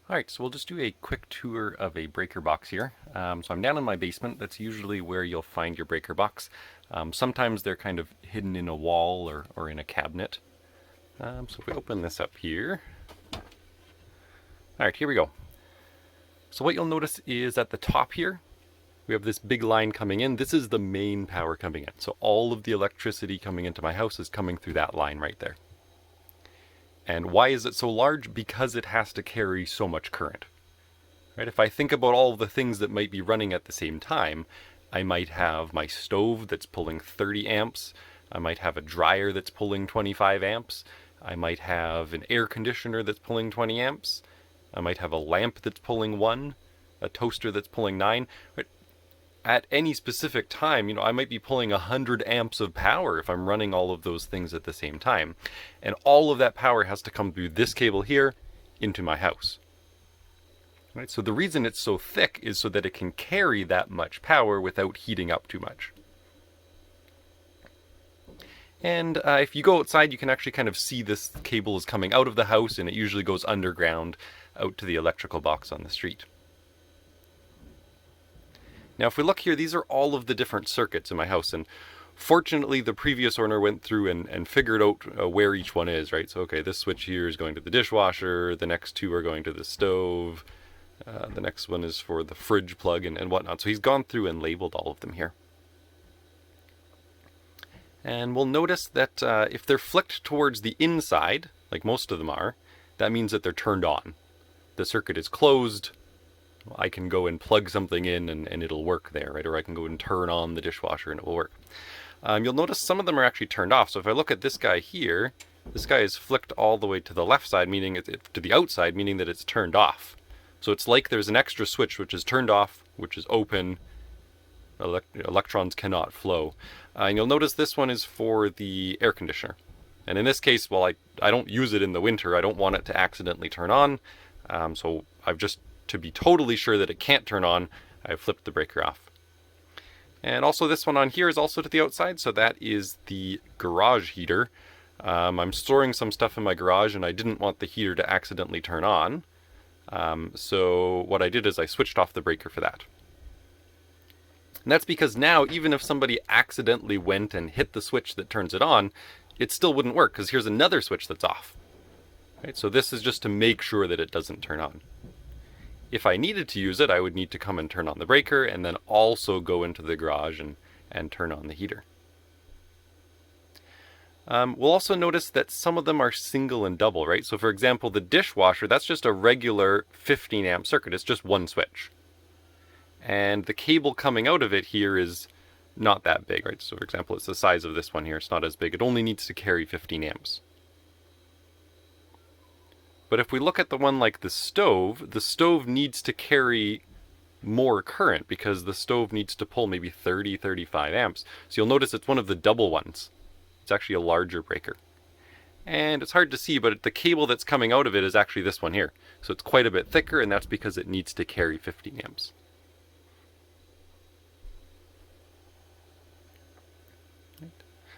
Alright, so we'll just do a quick tour of a breaker box here. So I'm down in my basement. That's usually where you'll find your breaker box. Sometimes they're kind of hidden in a wall or in a cabinet. So if we open this up here. Alright, here we go. So what you'll notice is at the top here, we have this big line coming in. This is the main power coming in. So all of the electricity coming into my house is coming through that line right there. And why is it so large? Because it has to carry so much current. Right? If I think about all of the things that might be running at the same time, I might have my stove that's pulling 30 amps. I might have a dryer that's pulling 25 amps. I might have an air conditioner that's pulling 20 amps. I might have a lamp that's pulling 1, a toaster that's pulling 9. Right? At any specific time, I might be pulling 100 amps of power if I'm running all of those things at the same time. And all of that power has to come through this cable here into my house. Right? So the reason it's so thick is so that it can carry that much power without heating up too much. And if you go outside, you can actually kind of see this cable is coming out of the house, and it usually goes underground out to the electrical box on the street. Now if we look here, these are all of the different circuits in my house, and fortunately the previous owner went through and figured out where each one is, right? So okay, this switch here is going to the dishwasher, the next two are going to the stove, the next one is for the fridge plug and whatnot. So he's gone through and labeled all of them here. And we'll notice that if they're flicked towards the inside, like most of them are, that means that they're turned on. The circuit is closed. I can go and plug something in and it'll work there, right? Or I can go and turn on the dishwasher and it will work. You'll notice some of them are actually turned off. So if I look at this guy here, this guy is flicked all the way to the left side, meaning to the outside, meaning that it's turned off. So it's like there's an extra switch which is turned off, which is open. Electrons cannot flow. And you'll notice this one is for the air conditioner. And in this case, while I don't use it in the winter, I don't want it to accidentally turn on. So I've just, to be totally sure that it can't turn on, I've flipped the breaker off. And also this one on here is also to the outside, so that is the garage heater. I'm storing some stuff in my garage and I didn't want the heater to accidentally turn on. So what I did is I switched off the breaker for that. And that's because now, even if somebody accidentally went and hit the switch that turns it on, it still wouldn't work, because here's another switch that's off. Right? So this is just to make sure that it doesn't turn on. If I needed to use it, I would need to come and turn on the breaker and then also go into the garage and turn on the heater. We'll also notice that some of them are single and double, right? So for example, the dishwasher, that's just a regular 15 amp circuit. It's just one switch. And the cable coming out of it here is not that big, right? So for example, it's the size of this one here. It's not as big. It only needs to carry 15 amps. But if we look at the one like the stove needs to carry more current because the stove needs to pull maybe 30, 35 amps. So you'll notice it's one of the double ones. It's actually a larger breaker. And it's hard to see, but the cable that's coming out of it is actually this one here. So it's quite a bit thicker, and that's because it needs to carry 15 amps.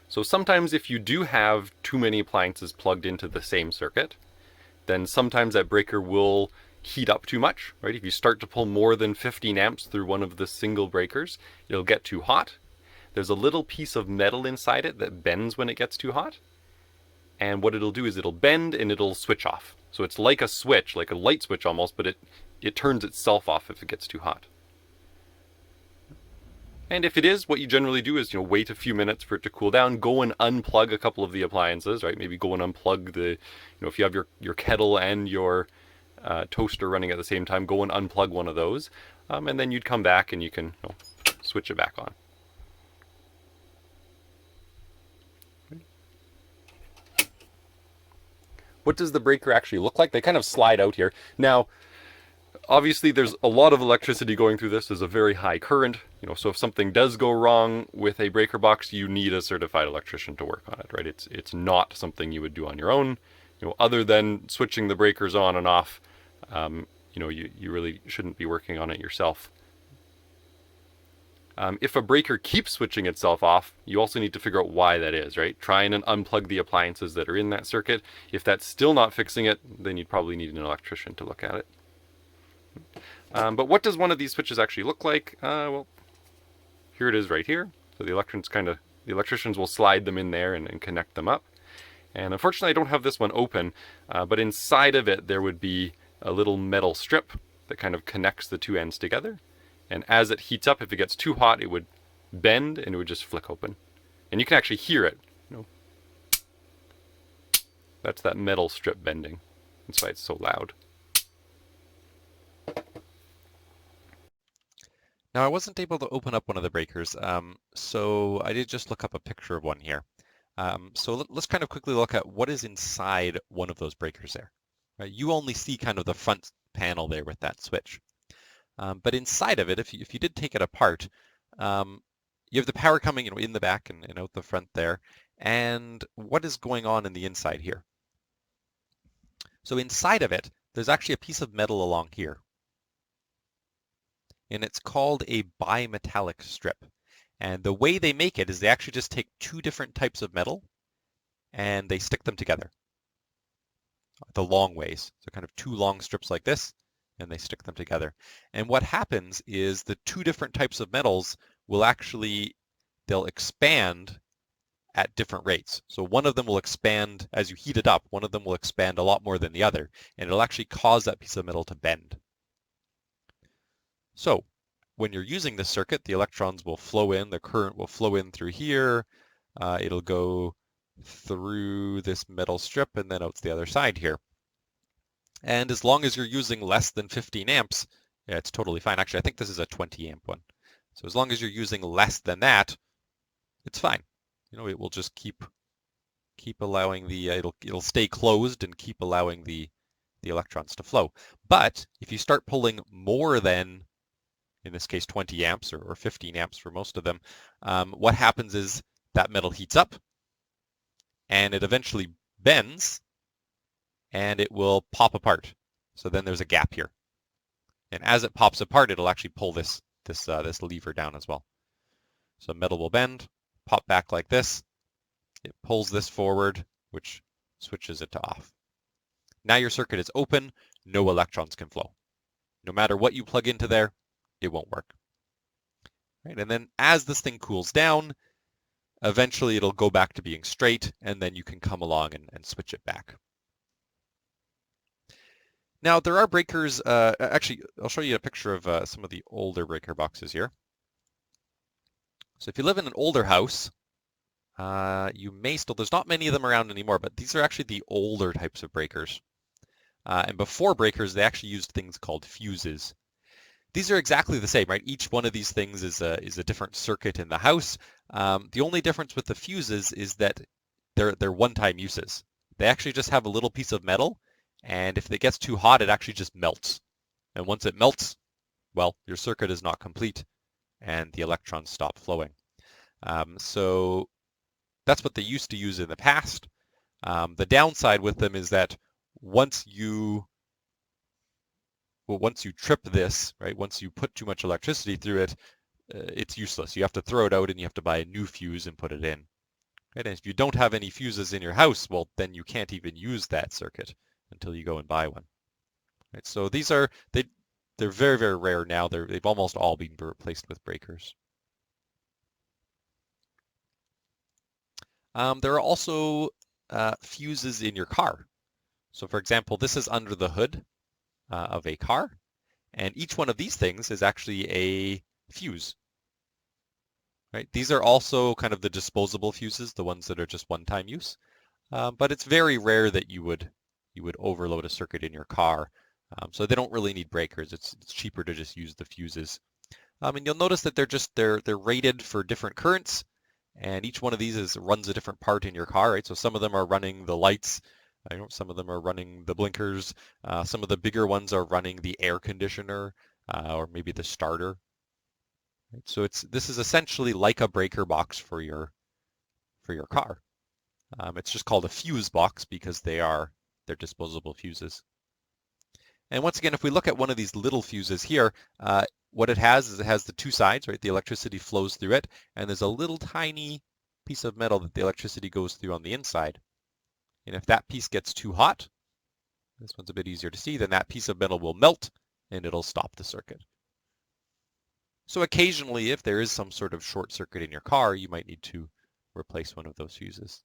So sometimes if you do have too many appliances plugged into the same circuit, then sometimes that breaker will heat up too much, right? If you start to pull more than 15 amps through one of the single breakers, it'll get too hot. There's a little piece of metal inside it that bends when it gets too hot. And what it'll do is it'll bend and it'll switch off. So it's like a switch, like a light switch almost, but it turns itself off if it gets too hot. And if it is, what you generally do is, wait a few minutes for it to cool down, go and unplug a couple of the appliances, right? Maybe go and unplug the, if you have your kettle and your toaster running at the same time, go and unplug one of those. And then you'd come back and you can switch it back on. What does the breaker actually look like? They kind of slide out here. Now, obviously there's a lot of electricity going through this. There's a very high current, so if something does go wrong with a breaker box, you need a certified electrician to work on it, right? It's not something you would do on your own, other than switching the breakers on and off. You really shouldn't be working on it yourself. If a breaker keeps switching itself off, you also need to figure out why that is, right? Try and unplug the appliances that are in that circuit. If that's still not fixing it, then you'd probably need an electrician to look at it. But what does one of these switches actually look like? Well, here it is right here. So the electricians will slide them in there and connect them up. And unfortunately, I don't have this one open, but inside of it there would be a little metal strip that kind of connects the two ends together. And as it heats up, if it gets too hot, it would bend and it would just flick open. And you can actually hear it. You know, that's that metal strip bending. That's why it's so loud. Now I wasn't able to open up one of the breakers, so I did just look up a picture of one here. So let's kind of quickly look at what is inside one of those breakers there. Right? You only see kind of the front panel there with that switch. But inside of it, if you did take it apart, you have the power coming in the back and out the front there. And what is going on in the inside here? So inside of it, there's actually a piece of metal along here. And it's called a bimetallic strip. And the way they make it is they actually just take two different types of metal and they stick them together the long ways. So kind of two long strips like this, and they stick them together. And what happens is the two different types of metals will they'll expand at different rates. So one of them will expand as you heat it up. One of them will expand a lot more than the other, and it'll actually cause that piece of metal to bend. So when you're using this circuit, the electrons will flow in, the current will flow in through here. It'll go through this metal strip and then out to the other side here. And as long as you're using less than 15 amps, it's totally fine. Actually, I think this is a 20 amp one. So as long as you're using less than that, it's fine. It will just keep allowing the it'll stay closed and keep allowing the electrons to flow. But if you start pulling more than, in this case, 20 amps or 15 amps for most of them, what happens is that metal heats up and it eventually bends and it will pop apart. So then there's a gap here. And as it pops apart, it'll actually pull this lever down as well. So metal will bend, pop back like this. It pulls this forward, which switches it to off. Now your circuit is open, no electrons can flow. No matter what you plug into there, it won't work. Right? And then as this thing cools down, eventually it'll go back to being straight, and then you can come along and switch it back. Now there are breakers, actually I'll show you a picture of some of the older breaker boxes here. So if you live in an older house, you may still, there's not many of them around anymore, but these are actually the older types of breakers. And before breakers, they actually used things called fuses. These are exactly the same, right? Each one of these things is a different circuit in the house. The only difference with the fuses is that they're one-time uses. They actually just have a little piece of metal, and if it gets too hot, it actually just melts. And once it melts, well, your circuit is not complete, and the electrons stop flowing. So that's what they used to use in the past. The downside with them is that once you trip this, right, once you put too much electricity through it, it's useless. You have to throw it out and you have to buy a new fuse and put it in. Right? And if you don't have any fuses in your house, well, then you can't even use that circuit until you go and buy one. Right? So these are, they're very, very rare now. They've almost all been replaced with breakers. There are also fuses in your car. So for example, this is under the hood of a car, and each one of these things is actually a fuse. Right? These are also kind of the disposable fuses, the ones that are just one-time use. But it's very rare that you would overload a circuit in your car. So they don't really need breakers. It's cheaper to just use the fuses. And you'll notice that they're rated for different currents, and each one of these runs a different part in your car, right? So some of them are running the lights, some of them are running the blinkers, some of the bigger ones are running the air conditioner, or maybe the starter. Right? So this is essentially like a breaker box for your car. It's just called a fuse box because they're disposable fuses. And once again, if we look at one of these little fuses here, what it has is it has the two sides, right? The electricity flows through it, and there's a little tiny piece of metal that the electricity goes through on the inside. And if that piece gets too hot, this one's a bit easier to see, then that piece of metal will melt and it'll stop the circuit. So occasionally, if there is some sort of short circuit in your car, you might need to replace one of those fuses.